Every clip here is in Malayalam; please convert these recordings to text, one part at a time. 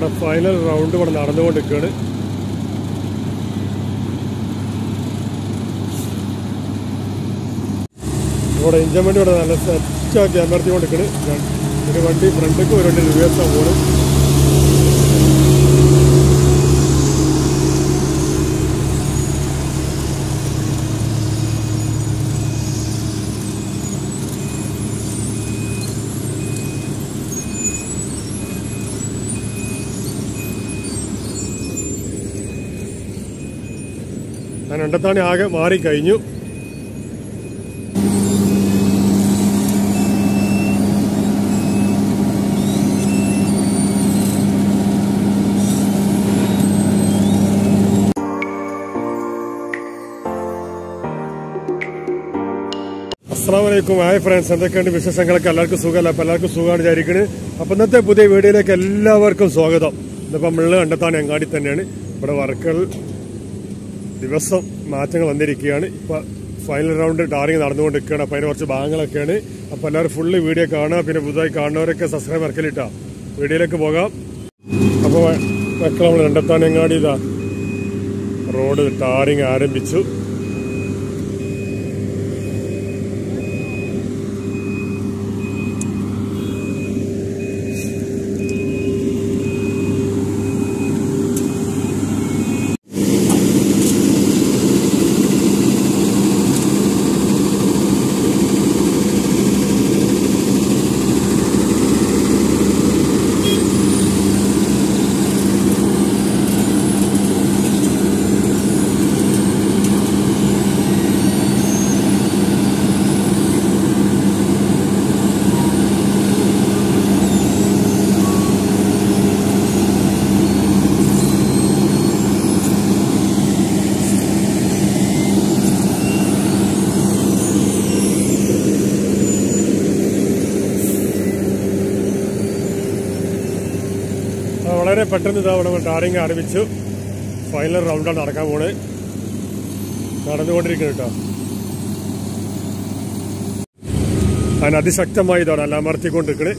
നമ്മുടെ ഫൈനൽ റൗണ്ട് ഇവിടെ നടന്നുകൊണ്ടിരിക്കുകയാണ്. ഇവിടെ ഇഞ്ചൻ വണ്ടി ഇവിടെ നല്ല സെറ്റാക്കി അമർത്തിക്കൊണ്ടിരിക്കുകയാണ്. ഒരു വണ്ടി ഫ്രണ്ടിലേക്ക് ഒരു വണ്ടി റിവേഴ്സാണ് പോകുന്നത്. ഞാൻ രണ്ടത്താണി ആകെ മാറിക്കഴിഞ്ഞു. അസ്സലാമലൈക്കും. ഹായ് ഫ്രണ്ട്സ്, എന്തൊക്കെയുണ്ട് വിശേഷങ്ങളൊക്കെ? എല്ലാവർക്കും സുഖമല്ല? അപ്പോൾ എല്ലാവർക്കും സുഖമാണ് വിചാരിക്കുന്നത്. അപ്പോൾ ഇന്നത്തെ പുതിയ വീഡിയോയിലേക്ക് എല്ലാവർക്കും സ്വാഗതം. ഇന്നിപ്പോൾ നമ്മൾ കണ്ടെത്താൻ അങ്ങാടി തന്നെയാണ്. ഇവിടെ വർക്കുകൾ ദിവസം മാറ്റങ്ങൾ വന്നിരിക്കുകയാണ്. ഇപ്പോൾ ഫൈനൽ റൗണ്ട് ടാറിങ് നടന്നുകൊണ്ടിരിക്കുകയാണ്. അപ്പോൾ അതിന് കുറച്ച് ഭാഗങ്ങളൊക്കെയാണ്. അപ്പോൾ എല്ലാവരും ഫുള്ള് വീഡിയോ കാണുക. പിന്നെ പുതുതായി കാണുന്നവരൊക്കെ സബ്സ്ക്രൈബ് വർക്കലിട്ടാ. വീഡിയോയിലേക്ക് പോകാം. അപ്പോൾ മക്കൾ നമ്മൾ കണ്ടെത്താൻ അങ്ങാടി ഇതാ റോഡ് ടാറിങ് ആരംഭിച്ചു. വളരെ പെട്ടെന്ന് ഇതാ ഇവിടെ ടാറിങ് ആരംഭിച്ചു. ഫൈനൽ റൗണ്ടാണ് നടക്കാൻ പോണേ, നടന്നുകൊണ്ടിരിക്കുന്നത് കേട്ടോ. അതിന് അതിശക്തമായി ഇതാണ് എല്ലാം അമർത്തിക്കൊണ്ടിരിക്കണേ.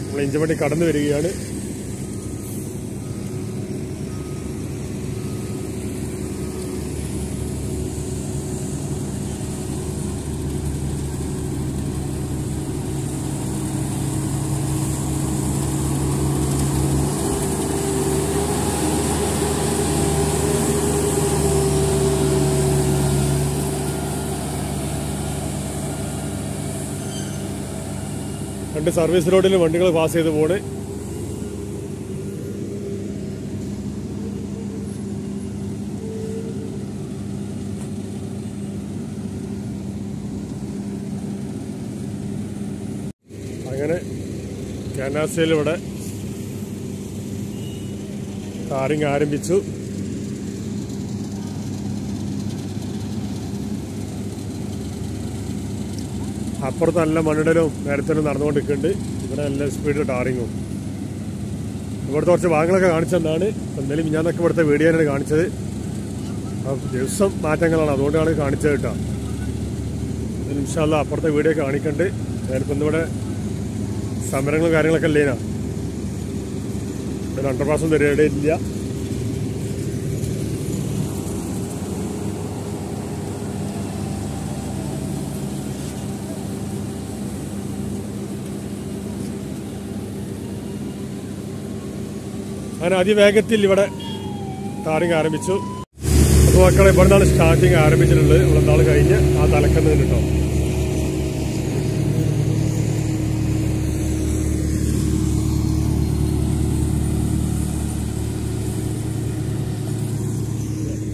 നമ്മൾ ഇഞ്ചൻ വണ്ടി കടന്നു വരികയാണ്. രണ്ട് സർവീസ് റോഡിൽ വണ്ടികൾ പാസ് ചെയ്ത് പോണ്. അങ്ങനെ കാനാസ്റ്റയിൽ ഇവിടെ ടാറിങ് ആരംഭിച്ചു. അപ്പുറത്ത് നല്ല മണ്ണിടലും നേരത്തിലും നടന്നുകൊണ്ടിരിക്കുന്നുണ്ട്. ഇവിടെ നല്ല സ്പീഡിൽ ടാറിങ്ങും. ഇവിടുത്തെ കുറച്ച് ഭാഗങ്ങളൊക്കെ കാണിച്ചെന്നാണ്. എന്തായാലും ഞാനൊക്കെ ഇവിടുത്തെ വീഡിയോയിലാണ് കാണിച്ചത്. ദിവസം മാറ്റങ്ങളാണ്, അതുകൊണ്ടാണ് കാണിച്ചത് കേട്ടോ. ഇൻഷാ അല്ലാഹ് അപ്പുറത്തെ വീഡിയോ കാണിക്കണ്ട്. ഞാനിപ്പോൾ ഇന്നിവിടെ സമരങ്ങളും കാര്യങ്ങളൊക്കെ ഇല്ലേനാ. ഒരു അണ്ടർപാസും പരിപാടി ഇല്ല. അങ്ങനെ അതിവേഗത്തിൽ ഇവിടെ ടാറിങ് ആരംഭിച്ചു. അപ്പോൾ മക്കളെ ഇവിടെ നിന്നാണ് സ്റ്റാർട്ടിങ് ആരംഭിച്ചിട്ടുള്ളത്. ഇവിടെ നാൾ കഴിഞ്ഞ് ആ തലക്കുന്നതിന് കേട്ടോ.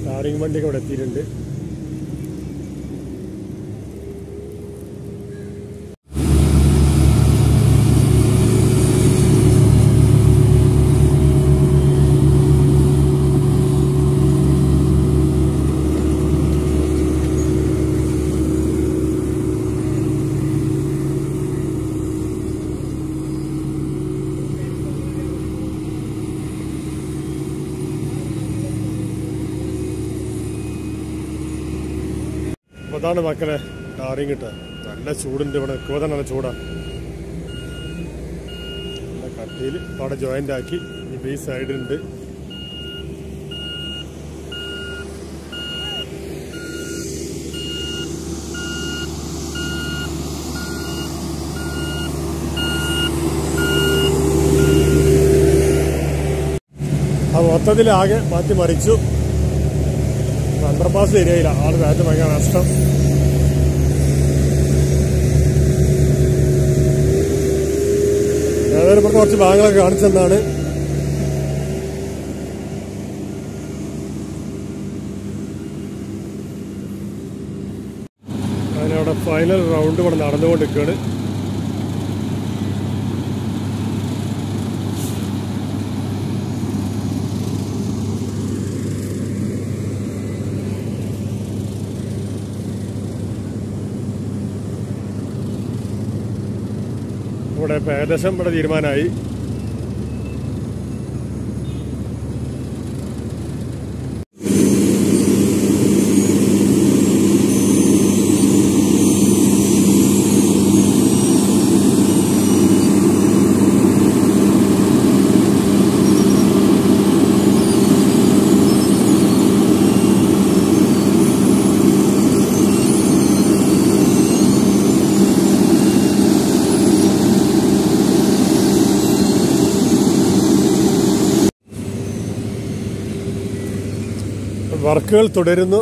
ടാറിങ് വണ്ടിയൊക്കെ ഇവിടെ എത്തിയിട്ടുണ്ട്. അതാണ് മക്കളെ ടാറിങ് കിട്ടുക. നല്ല ചൂടുണ്ട് ഇവിടെ. ഇപ്പോൾ തന്നെ നല്ല ചൂടാണ്. നല്ല ഇതിൽ അവിടെ ജോയിൻ്റ് ആക്കി. ഇപ്പോൾ ഈ സൈഡുണ്ട്. അത് മൊത്തത്തിൽ ആകെ മാറ്റി മറിച്ചു. അണ്ടർപാസ് ഏരിയയിലാണ് ആൾ കയറ്റം ഭയങ്കര നഷ്ടം. ഏതായാലും ഇപ്പോഴത്തെ കുറച്ച് ഭാഗങ്ങളൊക്കെ കാണിച്ചെന്നാണ്. അതിനവിടെ ഫൈനൽ റൗണ്ട് ഇവിടെ നടന്നുകൊണ്ടിരിക്കുകയാണ്. ഇവിടെ ഇപ്പോൾ ഏകദേശം ഇവിടെ തീരുമാനമായി. വർക്കുകൾ തുടരുന്നു.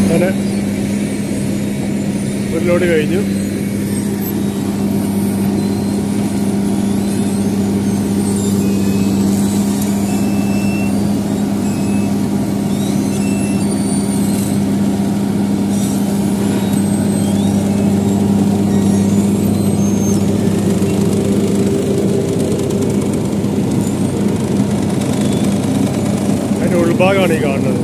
അങ്ങനെ ഒരു ലോഡ് കഴിഞ്ഞു. ഉൾഭാഗമാണ് ഈ കാണുന്നത്.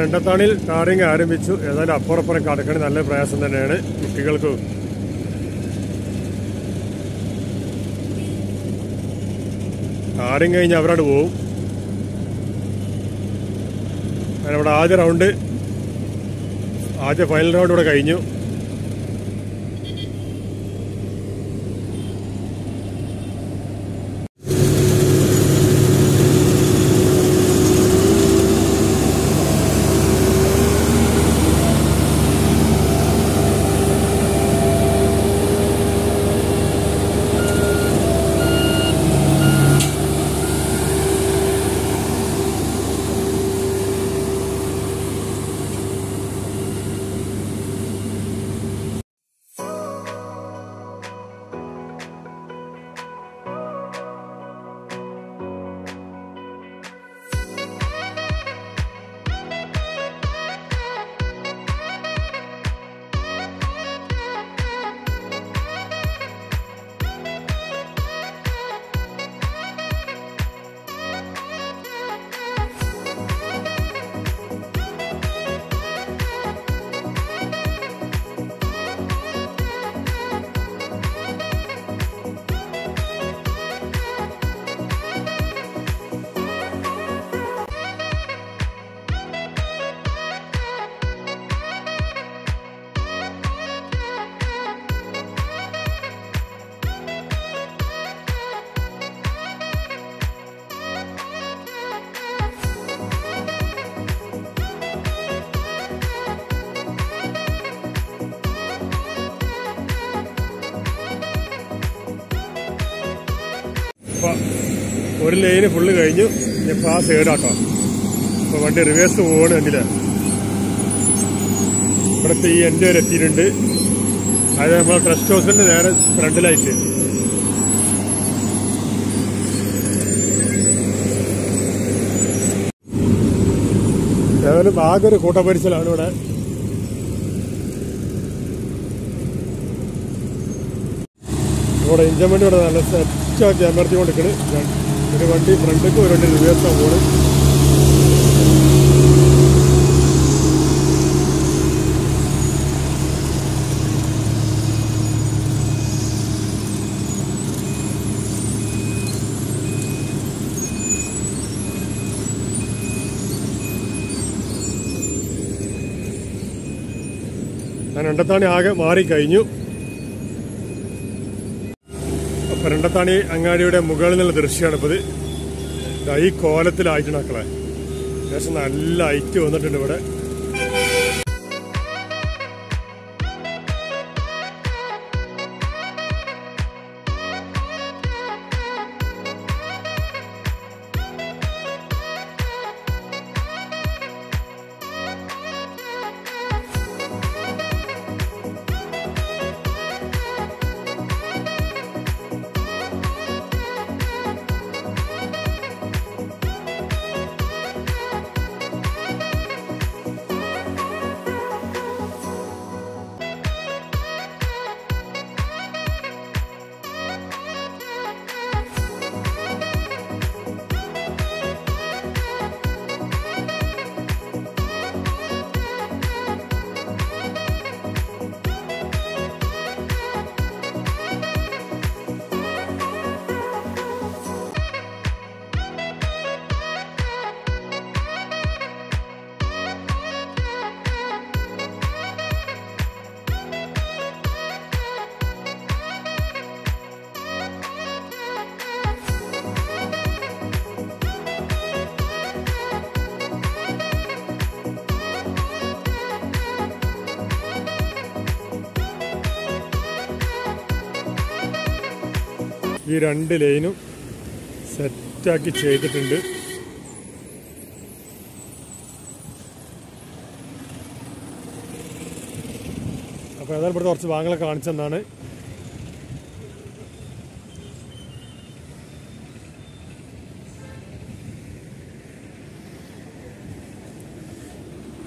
രണ്ടത്താണിൽ ടാറിങ് ആരംഭിച്ചു. ഏതായാലും അപ്പുറപ്പുറം കടക്കണ നല്ല പ്രയാസം തന്നെയാണ് കുട്ടികൾക്ക്. ടാറിങ് കഴിഞ്ഞ് അവരോട് പോവും. അങ്ങനെ ആദ്യ ഫൈനൽ റൗണ്ട് ഇവിടെ കഴിഞ്ഞു. അപ്പം ഒരു ലൈന് ഫുള്ള് കഴിഞ്ഞു. ഇനിയിപ്പോൾ ആ സൈഡാട്ടോ. അപ്പോൾ വണ്ടി റിവേഴ്സ് പോവാണ്. കണ്ടില്ല, ഇവിടുത്തെ ഈ എൻ്റെ വരെ എത്തിയിട്ടുണ്ട്. അതായത് നമ്മളെ ട്രസ്റ്റ് ഹൗസിൻ്റെ നേരെ ഫ്രണ്ടിലായിട്ട്. ഏതായാലും ആകെ ഒരു കൂട്ടപ്പരിസലാണ് ഇവിടെ. ഇവിടെ ഇഞ്ചൻ വണ്ടി ഇവിടെ നല്ല സെറ്റാക്കി അമർത്തിക്കൊണ്ടിരിക്കണ്. ഒരു വണ്ടി ഫ്രണ്ടിലേക്ക്, ഒരു വണ്ടി റിവേഴ്സാണ് പോണ്. രണ്ടത്താണി ആകെ മാറിക്കഴിഞ്ഞു. അപ്പൊ രണ്ടത്താണി അങ്ങാടിയുടെ മുകളിൽ നിന്നുള്ള ദൃശ്യമാണ് ഇപ്പത്. ഈ കോലത്തിലായിട്ടുണ്ട് മക്കളെ. ഏകദേശം നല്ല ഹൈറ്റ് വന്നിട്ടുണ്ട് ഇവിടെ. ഈ രണ്ട് ലൈനും സെറ്റാക്കി ചെയ്തിട്ടുണ്ട്. അപ്പോൾ ഏതായാലും ഇവിടുത്തെ കുറച്ച് ഭാഗങ്ങളൊക്കെ കാണിച്ചെന്നാണ്.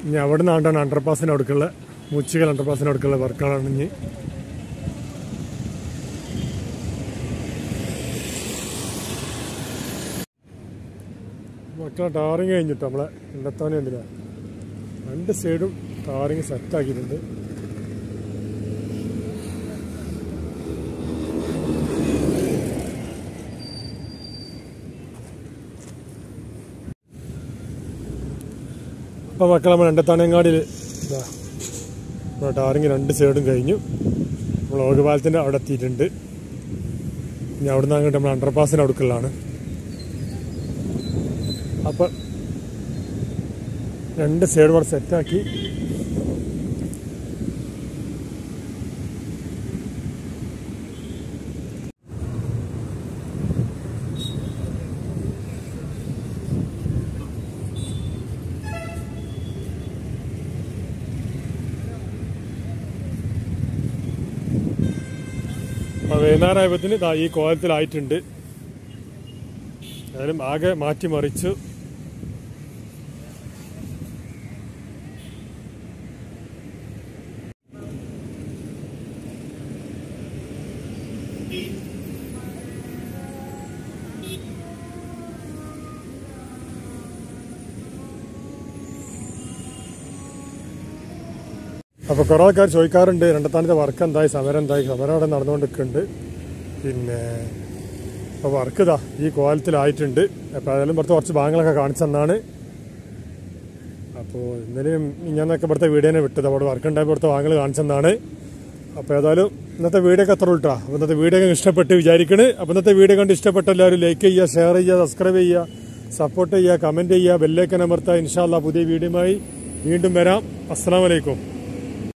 ഇനി അവിടെ നിന്നാണ്ടാണ് അണ്ടർപാസിന് അടുക്കുള്ള മുച്ചികൽ അണ്ടർപാസിന് അടുക്കുള്ള വർക്കുകളാണ് ഇനി. മക്കളെ ടാറിങ് കഴിഞ്ഞിട്ട് നമ്മളെ ഇണ്ടത്താനെ ഉണ്ടില്ല, രണ്ട് സൈഡും ടാറിങ് സെറ്റാക്കിയിട്ടുണ്ട്. അപ്പോൾ മക്കളെ നമ്മൾ ഇണ്ടത്താനങ്ങാടിയിൽ ടാറിങ് രണ്ട് സൈഡും കഴിഞ്ഞു. നമ്മൾ ഓഗപാലത്തിൻ്റെ അവിടെ എത്തിയിട്ടുണ്ട്. ഇനി അവിടെ നിന്ന് അങ്ങോട്ട് നമ്മൾ അണ്ടർപാസിൻ്റെ അടുക്കലാണ്. അപ്പം രണ്ട് സൈഡ് ഇവിടെ സെറ്റാക്കി. വൈകുന്നേരമായപ്പത്തിന് ഈ കോലത്തിലായിട്ടുണ്ട്. ഏതായാലും ആകെ മാറ്റിമറിച്ചു. അപ്പോൾ കുറേ ആൾക്കാർ ചോദിക്കാറുണ്ട് രണ്ടത്താനത്തെ വർക്ക് എന്തായി, സമരം എന്തായി. സമരം അവിടെ നടന്നുകൊണ്ടിരിക്കുന്നുണ്ട്. പിന്നെ അപ്പോൾ വർക്ക് ഇതാ ഈ കോലത്തിലായിട്ടുണ്ട്. അപ്പോൾ ഏതായാലും ഇവിടുത്തെ കുറച്ച് ഭാഗങ്ങളൊക്കെ കാണിച്ചു തന്നാണ്. അപ്പോൾ ഇന്നലെയും ഇങ്ങനൊക്കെ ഇവിടുത്തെ വീഡിയോനെ വിട്ടത്. അവിടെ വർക്ക് ഉണ്ടായപ്പോൾ ഇവിടുത്തെ ഭാഗങ്ങൾ കാണിച്ചു തന്നാണ്. അപ്പോൾ ഏതായാലും ഇന്നത്തെ വീഡിയോ ഒക്കെ അത്ര ഉൾട്ടാ. അപ്പോൾ ഇന്നത്തെ വീഡിയോ ഒക്കെ ഇഷ്ടപ്പെട്ട് വിചാരിക്കണ്. അപ്പോൾ ഇന്നത്തെ വീഡിയോ കണ്ട് ഇഷ്ടപ്പെട്ട എല്ലാവരും ലൈക്ക് ചെയ്യുക, ഷെയർ ചെയ്യുക, സബ്സ്ക്രൈബ് ചെയ്യുക, സപ്പോർട്ട് ചെയ്യുക, കമൻറ്റ് ചെയ്യുക, ബെല്ലൈക്കൻ അമർത്തുക. ഇൻഷാ അല്ലാഹ് പുതിയ വീഡിയോയുമായി വീണ്ടും വരാം. അസ്സലാമു അലൈക്കും.